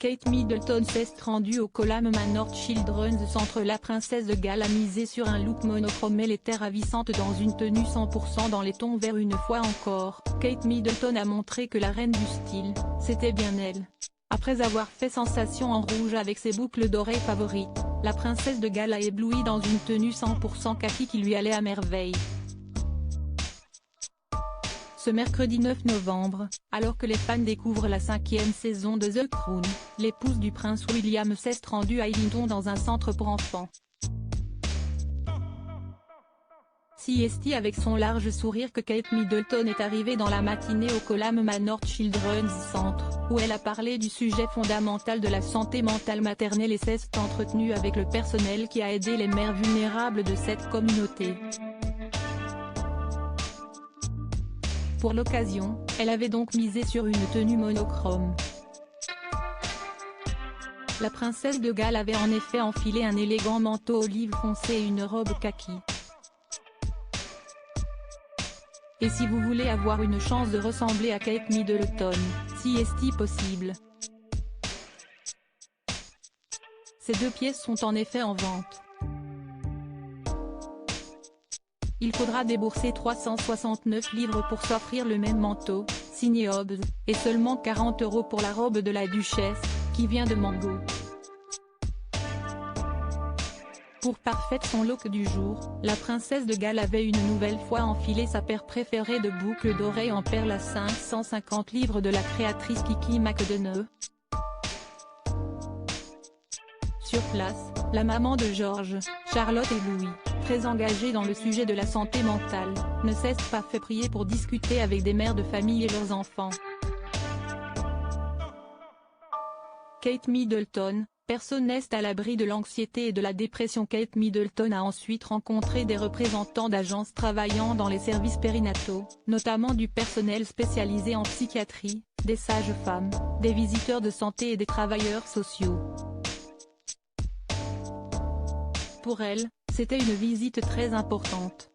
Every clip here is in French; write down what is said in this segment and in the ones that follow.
Kate Middleton s'est rendue au Colham Manor Children's Centre. La princesse de Galles a misé sur un look monochrome. Elle était ravissante dans une tenue 100% dans les tons verts. Une fois encore, Kate Middleton a montré que la reine du style, c'était bien elle. Après avoir fait sensation en rouge avec ses boucles dorées favorites, la princesse de Galles a ébloui dans une tenue 100% kaki qui lui allait à merveille. Ce mercredi 9 novembre, alors que les fans découvrent la 5e saison de The Crown, l'épouse du prince William s'est rendue à Islington dans un centre pour enfants. C'est avec son large sourire que Kate Middleton est arrivée dans la matinée au Colham Manor Children's Centre, où elle a parlé du sujet fondamental de la santé mentale maternelle et s'est entretenue avec le personnel qui a aidé les mères vulnérables de cette communauté. Pour l'occasion, elle avait donc misé sur une tenue monochrome. La princesse de Galles avait en effet enfilé un élégant manteau olive foncé et une robe kaki. Et si vous voulez avoir une chance de ressembler à Kate Middleton, si est-il possible. Ces deux pièces sont en effet en vente. Il faudra débourser 369 livres pour s'offrir le même manteau, signé Hobbs, et seulement 40 € pour la robe de la duchesse, qui vient de Mango. Pour parfaire son look du jour, la princesse de Galles avait une nouvelle fois enfilé sa paire préférée de boucles d'oreilles en perles à 550 livres de la créatrice Kiki McDonough. Sur place, la maman de George, Charlotte et Louis, très engagée dans le sujet de la santé mentale, ne s'est pas fait prier pour discuter avec des mères de famille et leurs enfants. Kate Middleton, personne n'est à l'abri de l'anxiété et de la dépression. Kate Middleton a ensuite rencontré des représentants d'agences travaillant dans les services périnataux, notamment du personnel spécialisé en psychiatrie, des sages-femmes, des visiteurs de santé et des travailleurs sociaux. Pour elle, c'était une visite très importante.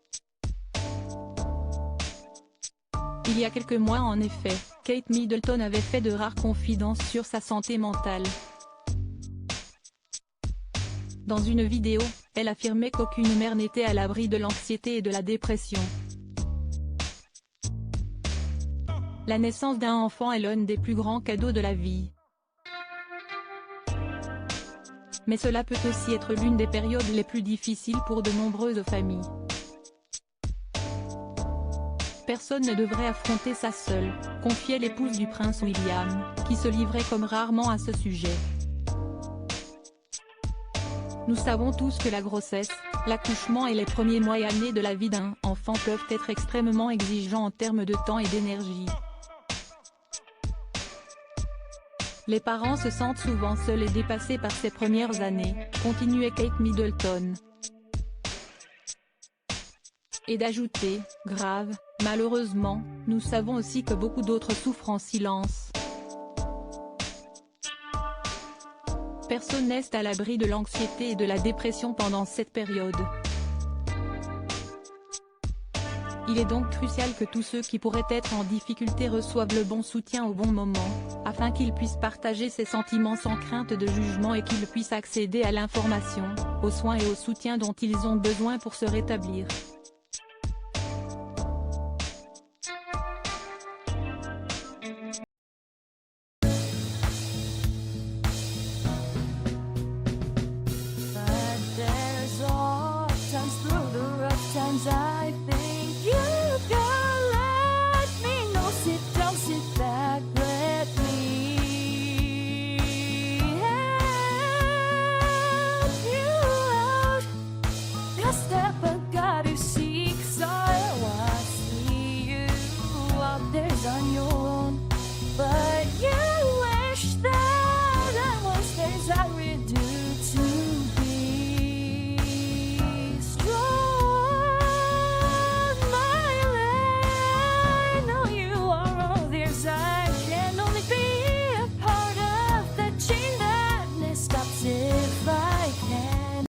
Il y a quelques mois en effet, Kate Middleton avait fait de rares confidences sur sa santé mentale. Dans une vidéo, elle affirmait qu'aucune mère n'était à l'abri de l'anxiété et de la dépression. La naissance d'un enfant est l'un des plus grands cadeaux de la vie. Mais cela peut aussi être l'une des périodes les plus difficiles pour de nombreuses familles. Personne ne devrait affronter ça seule, confiait l'épouse du prince William, qui se livrait comme rarement à ce sujet. Nous savons tous que la grossesse, l'accouchement et les premiers mois et années de la vie d'un enfant peuvent être extrêmement exigeants en termes de temps et d'énergie. Les parents se sentent souvent seuls et dépassés par ces premières années, continuait Kate Middleton. Et d'ajouter, grave, malheureusement, nous savons aussi que beaucoup d'autres souffrent en silence. Personne n'est à l'abri de l'anxiété et de la dépression pendant cette période. Il est donc crucial que tous ceux qui pourraient être en difficulté reçoivent le bon soutien au bon moment, afin qu'ils puissent partager ces sentiments sans crainte de jugement et qu'ils puissent accéder à l'information, aux soins et au soutien dont ils ont besoin pour se rétablir. Times through the rough times